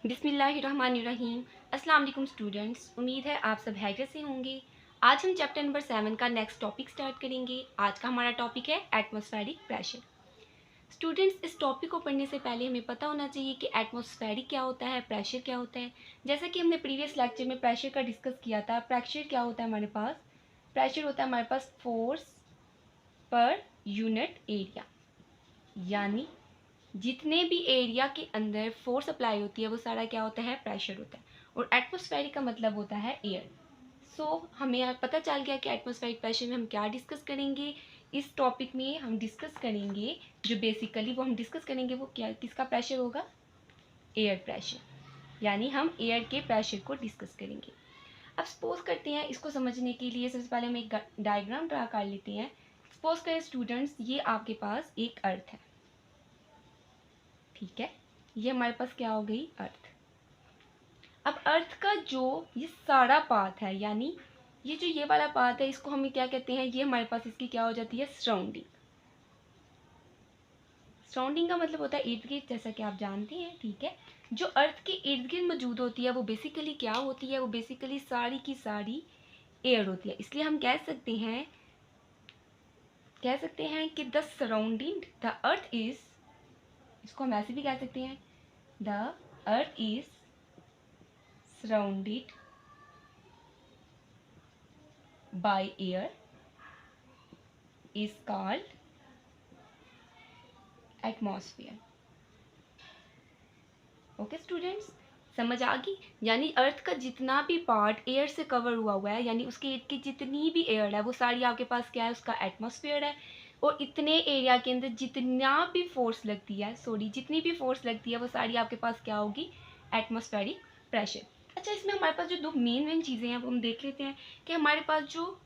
बिस्मिल्लाहिर्रहमानिर्रहीम। अस्सलाम वालेकुम स्टूडेंट्स, उम्मीद है आप सब हैरियत से होंगे। आज हम चैप्टर नंबर 7 का नेक्स्ट टॉपिक स्टार्ट करेंगे। आज का हमारा टॉपिक है एटमॉस्फेरिक प्रेशर। स्टूडेंट्स, इस टॉपिक को पढ़ने से पहले हमें पता होना चाहिए कि एटमॉस्फेरिक क्या होता है, प्रेशर क्या होता है। जैसा कि हमने प्रीवियस लेक्चर में प्रेशर का डिस्कस किया था। प्रेशर क्या होता है हमारे पास? प्रेशर होता है हमारे पास फोर्स पर यूनिट एरिया, यानी जितने भी एरिया के अंदर फोर्स अप्लाई होती है वो सारा क्या होता है? प्रेशर होता है। और एटमॉस्फेरिक का मतलब होता है एयर। हमें पता चल गया कि एटमॉस्फेरिक प्रेशर में हम क्या डिस्कस करेंगे। इस टॉपिक में हम डिस्कस करेंगे जो बेसिकली वो हम डिस्कस करेंगे वो क्या, किसका प्रेशर होगा? एयर प्रेशर, यानी हम एयर के प्रेशर को डिस्कस करेंगे। अब सपोज करते हैं, इसको समझने के लिए सबसे पहले हम एक डायग्राम ड्रा कर लेते हैं। सपोज करें स्टूडेंट्स, ये आपके पास एक अर्थ है, ठीक है। ये हमारे पास क्या हो गई? अर्थ। अब अर्थ का जो ये सारा पाथ है, यानी ये जो ये वाला पाथ है, इसको हम क्या कहते हैं? ये हमारे पास इसकी क्या हो जाती है? सराउंडिंग। सराउंडिंग का मतलब होता है इर्द गिर्द, जैसा कि आप जानते हैं, ठीक है। जो अर्थ के इर्द गिर्द मौजूद होती है वो बेसिकली क्या होती है? वो बेसिकली सारी की सारी एयर होती है। इसलिए हम कह सकते हैं कि the surrounding the earth is, इसको हम ऐसे भी कह सकते हैं, the earth is surrounded by air is called atmosphere। Okay students, समझ आ गई? यानी अर्थ का जितना भी पार्ट एयर से कवर हुआ है, यानी उसके इर्द की जितनी भी एयर है वो सारी आपके पास क्या है? उसका एटमॉस्फेयर है। और इतने एरिया के अंदर जितना भी फोर्स लगती है, जितनी भी फोर्स लगती है वो सारी आपके पास क्या होगी? Atmospheric pressure. अच्छा, इसमें हमारे पास जो दो मेन चीज़ें हैं वो हम देख लेते हैं कि हमारे पास जो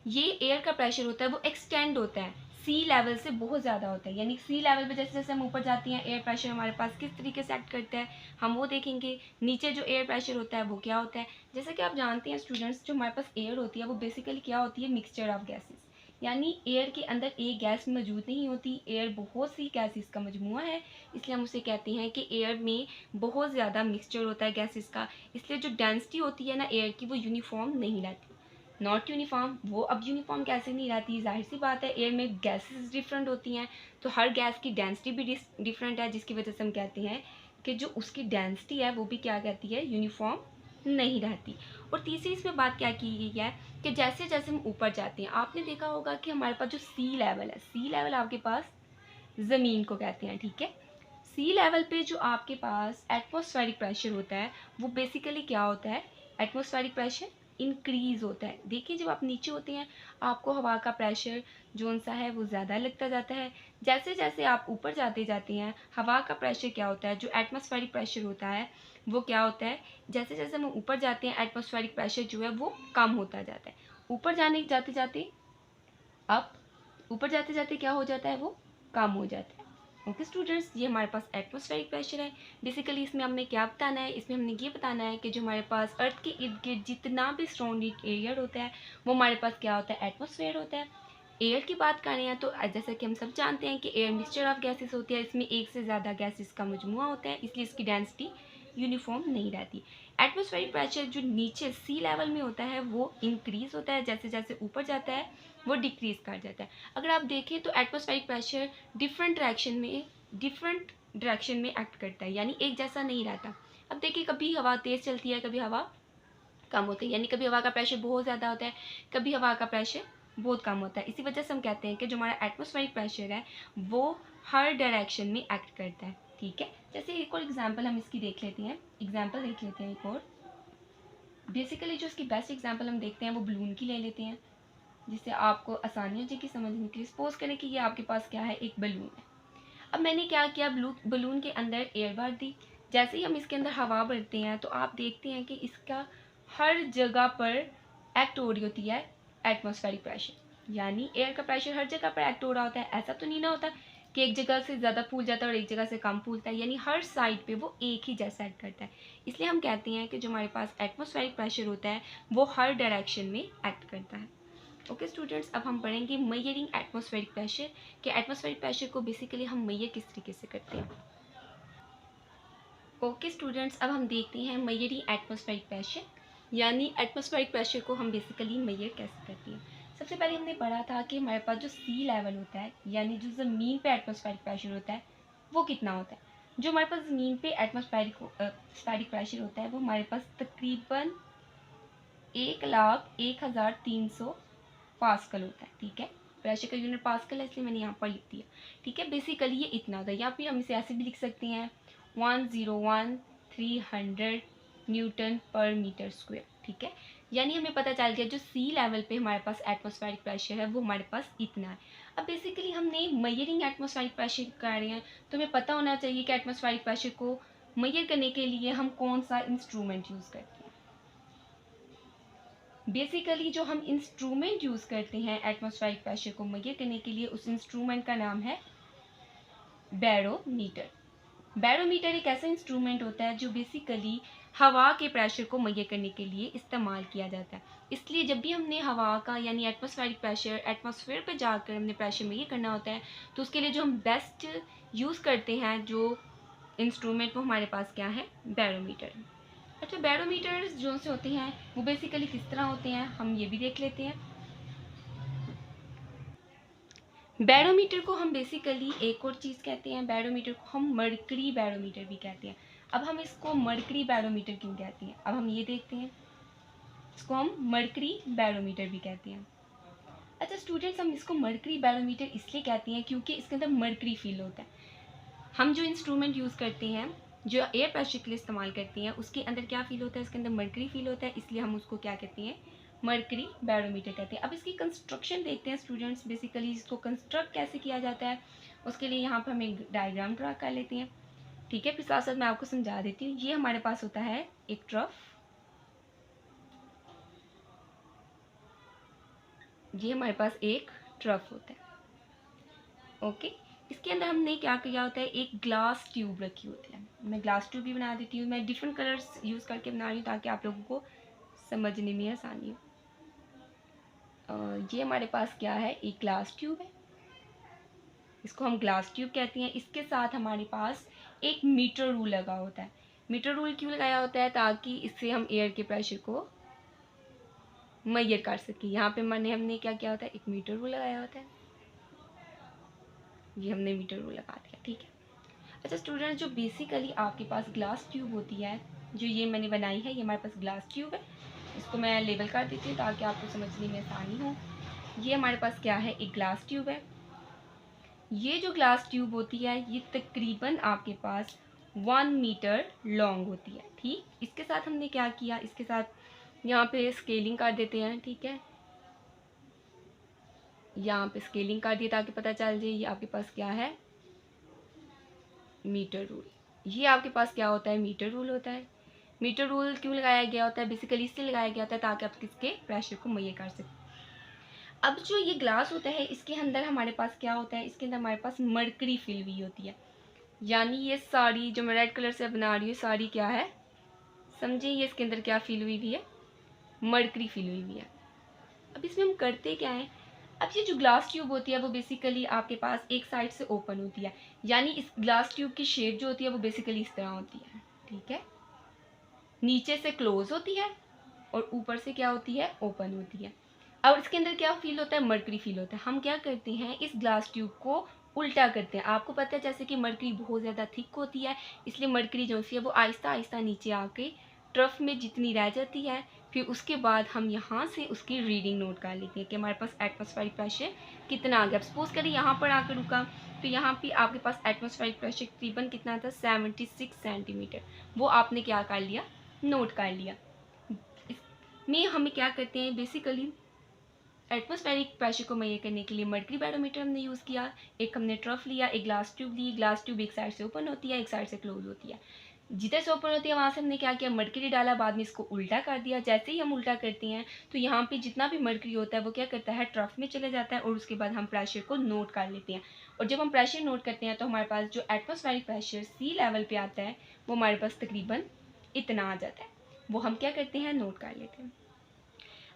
ये एयर का प्रेशर होता है वो एक्सटेंड होता है, सी लेवल से बहुत ज़्यादा होता है। यानी सी लेवल पे जैसे जैसे हम ऊपर जाते हैं एयर प्रेशर हमारे पास किस तरीके से एक्ट करता है हम वो देखेंगे। नीचे जो एयर प्रेशर होता है वो क्या होता है? जैसा कि आप जानते हैं स्टूडेंट्स, जो हमारे पास एयर होती है वो बेसिकली क्या होती है? Mixture of gases. यानी एयर के अंदर एक गैस मौजूद नहीं होती, एयर बहुत सी गैसेस का मजमुआ है। इसलिए हम उसे कहते हैं कि एयर में बहुत ज़्यादा मिक्सचर होता है गैसेस का। इसलिए जो डेंसिटी होती है ना एयर की, वो यूनिफॉर्म नहीं रहती। Not uniform. वो अब यूनिफॉर्म कैसे नहीं रहती? जाहिर सी बात है, एयर में गैसेस डिफरेंट होती हैं, तो हर गैस की डेंसिटी भी डिफरेंट है, जिसकी वजह से हम कहते हैं कि जो उसकी डेंसिटी है वो भी क्या कहती है? यूनिफॉर्म नहीं रहती। और तीसरी इसमें बात क्या की गई है कि जैसे जैसे हम ऊपर जाते हैं, आपने देखा होगा कि हमारे पास जो सी लेवल है, सी लेवल आपके पास ज़मीन को कहते हैं, ठीक है। सी लेवल पे जो आपके पास एटमॉस्फेरिक प्रेशर होता है वो बेसिकली क्या होता है? एटमॉस्फेरिक प्रेशर इंक्रीज होता है। देखिए, जब आप नीचे होते हैं आपको हवा का प्रेशर जो सा है वो ज़्यादा लगता जाता है। जैसे जैसे आप ऊपर जाते हैं हवा का प्रेशर क्या होता है? जो एटमॉस्फेरिक प्रेशर होता है वो क्या होता है? जैसे जैसे हम ऊपर जाते हैं एटमॉस्फेरिक प्रेशर जो है वो कम होता जाता है। ऊपर जाते जाते अब ऊपर जाते जाते क्या हो जाता है? वो कम हो जाता है। ओके स्टूडेंट्स, ये हमारे पास एटमॉस्फेरिक प्रेशर है। बेसिकली इसमें हमने क्या बताना है? इसमें हमने ये बताना है कि जो हमारे पास अर्थ के इर्द गिर्द जितना भी सराउंडिंग एरिया होता है वो हमारे पास क्या होता है? एटमॉस्फेयर होता है। एयर की बात करें हैं तो जैसा कि हम सब जानते हैं कि एयर मिक्सचर ऑफ गैसेस होती है। इसमें एक से ज़्यादा गैसेस का मजमुआ होता है, इसलिए इसकी डेंसिटी यूनिफॉर्म नहीं रहती। एटमॉस्फेरिक प्रेशर जो नीचे सी लेवल में होता है वो इंक्रीज होता है, जैसे जैसे ऊपर जाता है वो डिक्रीज कर जाता है। अगर आप देखें तो एटमॉस्फेरिक प्रेशर डिफरेंट डायरेक्शन में एक्ट करता है, यानी एक जैसा नहीं रहता। अब देखिए, कभी हवा तेज़ चलती है, कभी हवा कम होती है, यानी कभी हवा का प्रेशर बहुत ज़्यादा होता है, कभी हवा का प्रेशर बहुत कम होता है। इसी वजह से हम कहते हैं कि जो हमारा एटमॉस्फेरिक प्रेशर है वो हर डायरेक्शन में एक्ट करता है, ठीक है। जैसे एक और एग्जांपल हम इसकी देख लेते हैं, एक और। बेसिकली जो इसकी बेस्ट एग्जांपल हम देखते हैं वो बलून की ले लेते हैं, जिससे आपको आसानी हो जाएगी समझने के लिए। सपोज करें कि ये आपके पास क्या है? एक बलून है। अब मैंने क्या किया? बलून के अंदर एयर भर दी। जैसे ही हम इसके अंदर हवा भरते हैं तो आप देखते हैं कि इसका हर जगह पर एक्ट हो रही होती है एटमॉस्फेरिक प्रेशर, यानी एयर का प्रेशर हर जगह पर एक्ट हो रहा होता है। ऐसा तो नहीं ना होता कि एक जगह से ज़्यादा फूल जाता है और एक जगह से कम फूलता है, यानी हर साइड पे वो एक ही जैसा एक्ट करता है। इसलिए हम कहते हैं कि जो हमारे पास एटमॉस्फेरिक प्रेशर होता है वो हर डायरेक्शन में एक्ट करता है। ओके स्टूडेंट्स, अब हम पढ़ेंगे मेजरिंग एटमॉस्फेरिक प्रेशर, कि एटमॉस्फेरिक प्रेशर को बेसिकली हम मेजर किस तरीके से करते हैं। ओके स्टूडेंट्स, अब हम देखते हैं मेजरिंग एटमॉस्फेरिक प्रेशर, यानी एटमॉस्फेरिक प्रेशर को हम बेसिकली मेजर कैसे करते हैं। सबसे पहले हमने पढ़ा था कि हमारे पास जो सी लेवल होता है, यानी जो ज़मीन पे एटमॉस्फेरिक प्रेशर होता है, वो कितना होता है। जो हमारे पास ज़मीन पे एटमॉस्फेरिक प्रेशर होता है वो हमारे पास तकरीबन 1,01,300 पास्कल होता है। ठीक है, प्रेशर का यूनिट पास्कल है इसलिए मैंने यहाँ पर लिख दिया। ठीक है, बेसिकली ये इतना होता है, या फिर हम इसे ऐसे भी लिख सकते हैं 101,300 न्यूटन पर मीटर स्क्वायर। ठीक है, यानी हमें पता चल गया जो सी लेवल पे हमारे पास एटमॉस्फेरिक प्रेशर है वो हमारे पास इतना है। अब बेसिकली हमने मेजरिंग एटमॉस्फेरिक प्रेशर कर रहे हैं, तो हमें पता होना चाहिए कि एटमॉस्फेरिक प्रेशर को मेजर करने के लिए हम कौन सा इंस्ट्रूमेंट यूज़ करते हैं। बेसिकली जो हम इंस्ट्रूमेंट यूज़ करते हैं एटमॉस्फेरिक प्रेशर को मेजर करने के लिए, उस इंस्ट्रूमेंट का नाम है बैरोमीटर। बैरोमीटर एक ऐसा इंस्ट्रूमेंट होता है जो बेसिकली हवा के प्रेशर को मेजर करने के लिए इस्तेमाल किया जाता है। इसलिए जब भी हमने हवा का यानी एटमॉस्फेरिक प्रेशर, एटमॉस्फेयर पर जाकर हमने प्रेशर मेजर करना होता है, तो उसके लिए जो हम बेस्ट यूज़ करते हैं जो इंस्ट्रूमेंट, वो हमारे पास क्या है, बैरोमीटर। अच्छा, बैरोमीटर्स जो से होते हैं वो बेसिकली किस तरह होते हैं हम ये भी देख लेते हैं। बैरोमीटर को हम बेसिकली एक और चीज़ कहते हैं, बैरोमीटर को हम मर्करी बैरोमीटर भी कहते हैं। अब हम इसको मर्करी बैरोमीटर क्यों कहते हैं, अब हम ये देखते हैं। इसको हम मर्करी बैरोमीटर भी कहते हैं। अच्छा स्टूडेंट्स, हम इसको मर्करी बैरोमीटर इसलिए कहते हैं क्योंकि इसके अंदर मर्करी फील होता है। हम जो इंस्ट्रूमेंट यूज़ करते हैं, जो एयर प्रेशर के लिए इस्तेमाल करते हैं, उसके अंदर क्या फील होता है, इसके अंदर मर्करी फील होता है, इसलिए हम उसको क्या कहते हैं, मर्करी बैरोमीटर कहते हैं। अब इसकी कंस्ट्रक्शन देखते हैं स्टूडेंट्स, बेसिकली इसको कंस्ट्रक्ट कैसे किया जाता है उसके लिए यहाँ पर हम एक डायग्राम ड्रा कर लेते हैं। ठीक है, फिर साथ साथ मैं आपको समझा देती हूँ। ये हमारे पास होता है एक ट्रफ, ये हमारे पास एक ट्रफ होता है। ओके, इसके अंदर हमने क्या किया होता है, एक ग्लास ट्यूब रखी होती है। मैं ग्लास ट्यूब भी बना देती हूँ, मैं डिफरेंट कलर्स यूज़ करके बना रही हूँ ताकि आप लोगों को समझने में आसानी हो। ये हमारे पास क्या है, एक ग्लास ट्यूब है, इसको हम ग्लास ट्यूब कहते हैं। इसके साथ हमारे पास एक मीटर रूल लगा होता है। मीटर रूल क्यों लगाया होता है, ताकि इससे हम एयर के प्रेशर को मेजर कर सकें। यहाँ पे हमने क्या किया होता है, एक मीटर रूल लगाया होता है, ये हमने मीटर रूल लगा दिया। ठीक है, अच्छा स्टूडेंट, जो बेसिकली आपके पास ग्लास ट्यूब होती है, जो ये मैंने बनाई है, ये हमारे पास ग्लास ट्यूब है। इसको मैं लेबल कर देती हूँ ताकि आपको समझने में आसानी हो। ये हमारे पास क्या है, एक ग्लास ट्यूब है। ये जो ग्लास ट्यूब होती है ये तकरीबन आपके पास 1 मीटर लॉन्ग होती है। ठीक, इसके साथ हमने क्या किया, इसके साथ यहाँ पे स्केलिंग कर देते हैं। ठीक है, यहाँ पे स्केलिंग कर दिए ताकि पता चल जाए ये आपके पास क्या है, मीटर रूल। ये आपके पास क्या होता है, मीटर रूल होता है। मीटर रूल क्यों लगाया गया होता है, बेसिकली इसलिए लगाया गया होता है ताकि आप किसके प्रेशर को मेजर कर सकें। अब जो ये ग्लास होता है इसके अंदर हमारे पास क्या होता है, इसके अंदर हमारे पास मरकरी फिल हुई होती है। यानी ये साड़ी जो मैं रेड कलर से बना रही हूँ, साड़ी क्या है, समझिए ये इसके अंदर क्या फिल हुई हुई है, मरकरी फिल हुई हुई है। अब इसमें हम करते क्या है, अब ये जो ग्लास ट्यूब होती है वो बेसिकली आपके पास एक साइड से ओपन होती है, यानी इस ग्लास ट्यूब की शेप जो होती है वो बेसिकली इस तरह होती है। ठीक है, नीचे से क्लोज होती है और ऊपर से क्या होती है, ओपन होती है। और इसके अंदर क्या फील होता है, मरकरी फील होता है। हम क्या करते हैं, इस ग्लास ट्यूब को उल्टा करते हैं। आपको पता है जैसे कि मरकरी बहुत ज़्यादा थिक होती है, इसलिए मरकरी जो होती है वो आहिस्ता आहिस्ता नीचे आके ट्रफ में जितनी रह जाती है, फिर उसके बाद हम यहाँ से उसकी रीडिंग नोट कर लेते हैं कि हमारे पास एटमॉस्फेरिक प्रेशर कितना आ गया। सपोज करें यहाँ पर आकर रुका, तो यहाँ पे आपके पास एटमॉस्फेरिक प्रेशर तकरीबन कितना था, 76 सेंटीमीटर। वो आपने क्या कर लिया, नोट कर लिया। इसमें हमें क्या करते हैं, बेसिकली एटमॉस्फेरिक प्रेशर को मेजर करने के लिए मर्करी बैरोमीटर हमने यूज़ किया। एक हमने ट्रफ लिया, एक ग्लास ट्यूब ली। ग्लास ट्यूब एक साइड से ओपन होती है, एक साइड से क्लोज होती है। जिधर से ओपन होती है वहाँ से हमने क्या किया, मर्करी डाला, बाद में इसको उल्टा कर दिया। जैसे ही हम उल्टा करते हैं तो यहाँ पे जितना भी मर्करी होता है वो क्या करता है, ट्रफ में चले जाता है और उसके बाद हम प्रेशर को नोट कर लेते हैं। और जब हम प्रेशर नोट करते हैं तो हमारे पास जो एटमॉस्फेरिक प्रेशर सी लेवल पे आता है वो हमारे पास तकरीबन इतना आ जाता है। वो हम क्या करते हैं, नोट कर लेते हैं।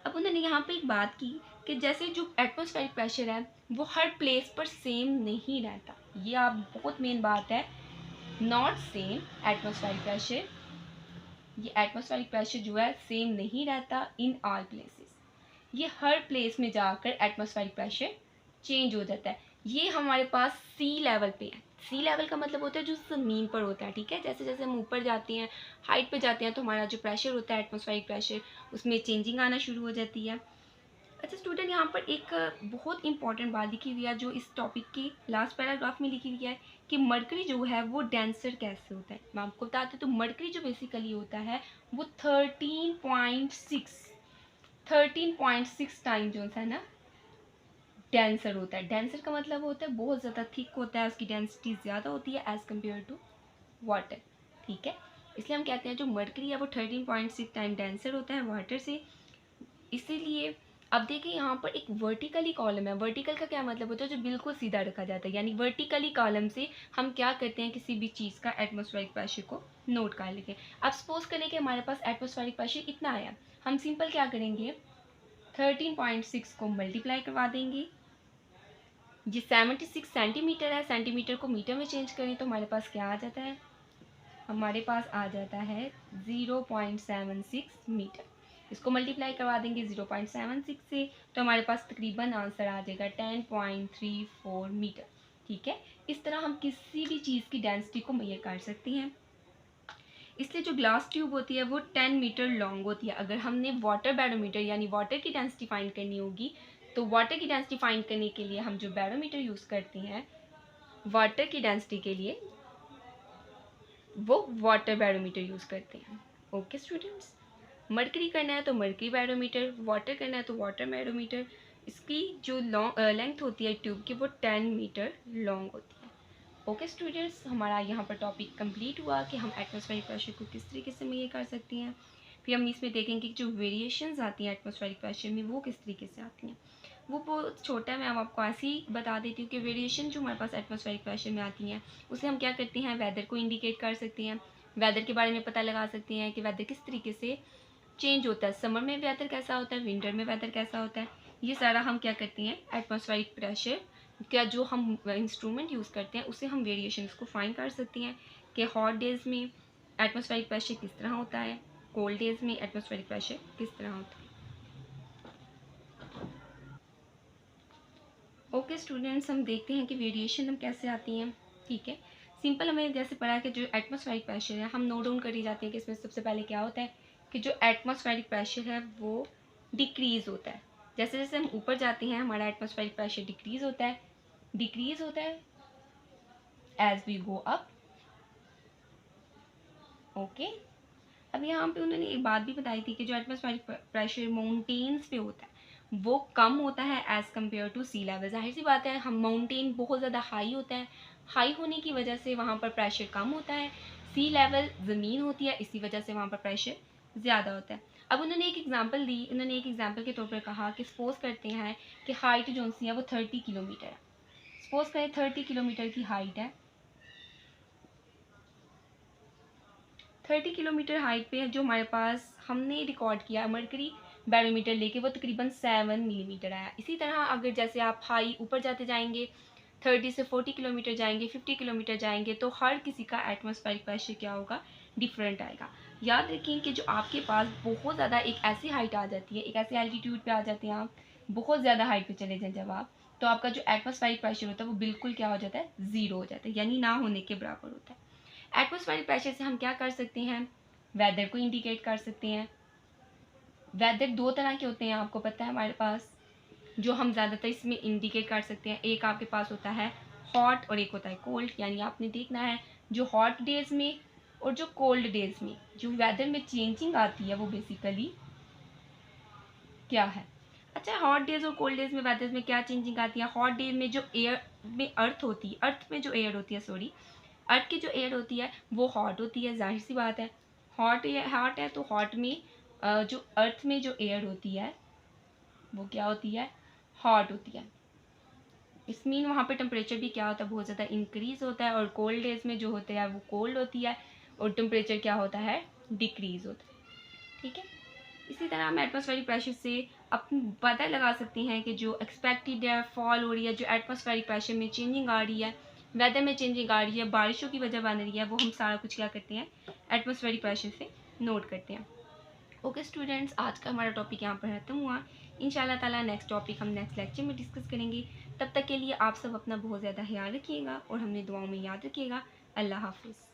अब उन्होंने यहाँ पे एक बात की कि जैसे जो एटमॉस्फेरिक प्रेशर है वो हर प्लेस पर सेम नहीं रहता। ये आप बहुत मेन बात है, नॉट सेम एटमॉस्फेरिक प्रेशर, ये एटमॉस्फेरिक प्रेशर जो है सेम नहीं रहता इन ऑल प्लेसेस, ये हर प्लेस में जाकर एटमॉस्फेरिक प्रेशर चेंज हो जाता है। ये हमारे पास सी लेवल पे है। सी लेवल का मतलब होता है जो ज़मीन पर होता है, ठीक है। जैसे जैसे हम ऊपर जाते हैं, हाइट पे जाते हैं, तो हमारा जो प्रेशर होता है एटमॉस्फेरिक प्रेशर, उसमें चेंजिंग आना शुरू हो जाती है। अच्छा स्टूडेंट, यहाँ पर एक बहुत इंपॉर्टेंट बात लिखी हुई है जो इस टॉपिक की लास्ट पैराग्राफ में लिखी हुई है कि मरकरी जो है वो डेंसर कैसे होता है। मैं आपको बताती हूँ, तो मरकरी जो बेसिकली होता है वो 13.6 टाइम जो है ना डेंसर होता है। डेंसर का मतलब होता है बहुत ज़्यादा थिक होता है, उसकी डेंसिटी ज़्यादा होती है एज़ कम्पेयर टू वाटर, ठीक है। इसलिए हम कहते हैं जो मरकरी है वो 13.6 टाइम डेंसर होता है वाटर से। इसीलिए अब देखिए यहाँ पर एक वर्टिकली कॉलम है। वर्टिकल का क्या मतलब होता है, जो बिल्कुल सीधा रखा जाता है, यानी वर्टिकली कॉलम से हम क्या करते हैं, किसी भी चीज़ का एटमॉस्फेरिक प्रेशर को नोट कर लेते हैं। अब सपोज करें कि हमारे पास एटमॉस्फेरिक प्रेशर इतना आया, हम सिंपल क्या करेंगे, 13.6 को मल्टीप्लाई करवा देंगे। ये 76 सेंटीमीटर है, सेंटीमीटर को मीटर में चेंज करें तो हमारे पास क्या आ जाता है, हमारे पास आ जाता है 0.76 मीटर। इसको मल्टीप्लाई करवा देंगे 0.76 से तो हमारे पास तकरीबन आंसर आ जाएगा 10.34 मीटर, ठीक है। इस तरह हम किसी भी चीज़ की डेंसिटी को मेजर कर सकते हैं। इसलिए जो ग्लास ट्यूब होती है वो 10 मीटर लॉन्ग होती है। अगर हमने वाटर बैरोमीटर यानी वाटर की डेंसिटी फाइंड करनी होगी, तो वाटर की डेंसिटी फाइंड करने के लिए हम जो बैरोमीटर यूज़ करते हैं वाटर की डेंसिटी के लिए, वो वाटर बैरोमीटर यूज़ करते हैं। ओके स्टूडेंट्स, मरकरी करना है तो मरकरी बैरोमीटर, वाटर करना है तो वाटर बैरोमीटर। इसकी जो लेंथ होती है ट्यूब की वो 10 मीटर लॉन्ग होती है। ओके स्टूडेंट्स, हमारा यहाँ पर टॉपिक कंप्लीट हुआ कि हम एटमॉस्फेरिक प्रेशर को किस तरीके से मेजर कर सकते हैं। फिर हम इसमें देखेंगे कि जो वेरिएशंस आती हैं एटमॉस्फेरिक प्रेशर में वो किस तरीके से आती हैं। वो बहुत छोटा है, मैं अब आपको ऐसे ही बता देती हूँ कि वेरिएशन जो हमारे पास एटमॉस्फेरिक प्रेशर में आती हैं उसे हम क्या करते हैं, वेदर को इंडिकेट कर सकते हैं। वेदर के बारे में पता लगा सकते हैं कि वेदर किस तरीके से चेंज होता है, समर में वेदर कैसा होता है, विंटर में वेदर कैसा होता है। ये सारा हम क्या करते हैं, एटमॉस्फेरिक प्रेशर का जो हम इंस्ट्रूमेंट यूज़ करते हैं उसे हम वेरिएशन को फाइंड कर सकते हैं कि हॉट डेज़ में एटमॉस्फेरिक प्रेशर किस तरह होता है, कोल्ड डेज़ में एटमॉस्फेरिक प्रेशर किस तरह होता है। ओके स्टूडेंट्स, हम देखते हैं कि वेरिएशन हम कैसे आती हैं, ठीक है। सिंपल हमें जैसे पढ़ा कि जो एटमॉस्फेरिक प्रेशर है हम नोट डाउन कर ही जाते हैं कि इसमें सबसे पहले क्या होता है कि जो एटमॉस्फेरिक प्रेशर है वो डिक्रीज़ होता है। जैसे जैसे हम ऊपर जाते हैं हमारा एटमॉस्फेरिक प्रेशर डिक्रीज़ होता है as we go up. Okay, अब यहाँ पे उन्होंने एक बात भी बताई थी कि जो एटमॉस्फेरिक प्रेशर माउंटेन्स पे होता है वो कम होता है as compare to sea level. जाहिर सी बात है, हम माउंटेन बहुत ज़्यादा हाई होता है, हाई होने की वजह से वहाँ पर प्रेशर कम होता है। सी लेवल ज़मीन होती है, इसी वजह से वहाँ पर प्रेशर ज़्यादा होता है। अब उन्होंने एक एग्जांपल दी, उन्होंने एक एग्जांपल के तौर पर कहा कि सपोज़ करते हैं कि हाइट जो सी है वो 30 किलोमीटर है। सपोज़ करें 30 किलोमीटर की हाइट है, 30 किलोमीटर हाइट पे जो हमारे पास हमने रिकॉर्ड किया मरकरी बैरोमीटर लेके वो तकरीबन 7 मिलीमीटर आया। इसी तरह अगर जैसे आप हाई ऊपर जाते जाएंगे 30 से 40 किलोमीटर जाएंगे, 50 किलोमीटर जाएंगे, तो हर किसी का एटमॉस्फेरिक प्रेशर क्या होगा, डिफरेंट आएगा। याद रखें कि जो आपके पास बहुत ज़्यादा एक ऐसी हाइट आ जाती है, एक ऐसे एल्टीट्यूड पे आ जाते हैं आप, बहुत ज़्यादा हाइट पे चले जाएं जब आप, तो आपका जो एटमॉस्फेरिक प्रेशर होता है वो बिल्कुल क्या हो जाता है, ज़ीरो हो जाता है, यानी ना होने के बराबर होता है। एटमॉस्फेरिक प्रेशर से हम क्या कर सकते हैं, वेदर को इंडिकेट कर सकते हैं। वेदर दो तरह के होते हैं, आपको पता है हमारे पास, जो हम ज़्यादातर इसमें इंडिकेट कर सकते हैं। एक आपके पास होता है हॉट और एक होता है कोल्ड, यानी आपने देखना है जो हॉट डेज में और जो कोल्ड डेज में जो वेदर में चेंजिंग आती है वो बेसिकली क्या है। अच्छा, हॉट डेज और कोल्ड डेज में वेदर में क्या चेंजिंग आती है, हॉट डेज में जो एयर में अर्थ में जो एयर होती है, सॉरी, अर्थ की जो एयर होती है वो हॉट होती है, जाहिर सी बात है। हॉट है तो हॉट में जो अर्थ में जो एयर होती है वो क्या होती है, हॉट होती है। इस मीन वहाँ पे टेम्परेचर भी क्या होता है, बहुत ज़्यादा इंक्रीज होता है। और कोल्ड डेज में जो होते हैं वो कोल्ड होती है और टेम्परेचर क्या होता है, डिक्रीज होता है, ठीक है। इसी तरह हम एटमॉस्फेरिक प्रेशर से अपन पता लगा सकते हैं कि जो एक्सपेक्टेड है फॉल हो रही है, जो एटमॉस्फेरिक प्रेशर में चेंजिंग आ रही है वेदर में चेंजिंग आ रही है, बारिशों की वजह बन रही है, वो हम सारा कुछ क्या करते हैं, एटमॉस्फेरिक प्रेशर से नोट करते हैं। ओके स्टूडेंट्स, आज का हमारा टॉपिक यहाँ पर खत्म हुआ। इंशाल्लाह ताला नेक्स्ट टॉपिक हम नेक्स्ट लेक्चर में डिस्कस करेंगे। तब तक के लिए आप सब अपना बहुत ज़्यादा ख्याल रखिएगा और हमें दुआओं में याद रखिएगा। अल्लाह हाफिज़।